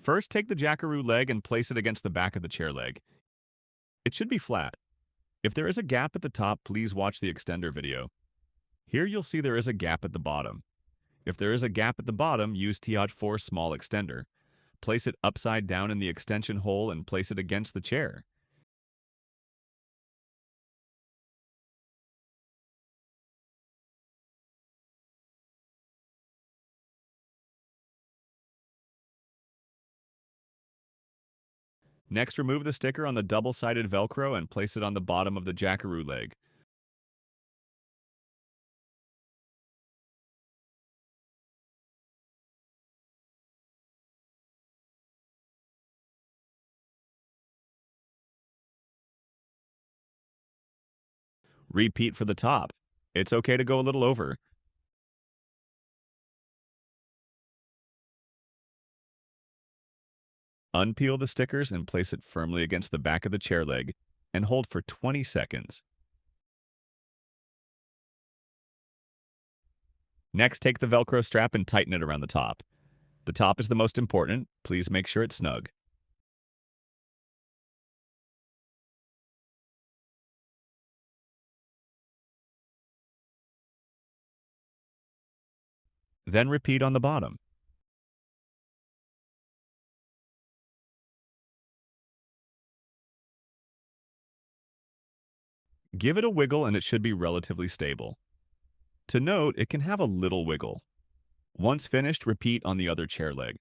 First, take the Jackaroo leg and place it against the back of the chair leg. It should be flat. If there is a gap at the top, please watch the extender video. Here you'll see there is a gap at the bottom. If there is a gap at the bottom, use T-4 small extender. Place it upside down in the extension hole and place it against the chair. Next, remove the sticker on the double-sided Velcro and place it on the bottom of the Jackaroo leg. Repeat for the top. It's okay to go a little over. Unpeel the stickers and place it firmly against the back of the chair leg and hold for 20 seconds. Next, take the Velcro strap and tighten it around the top. The top is the most important. Please make sure it's snug. Then repeat on the bottom. Give it a wiggle and it should be relatively stable. To note, it can have a little wiggle. Once finished, repeat on the other chair leg.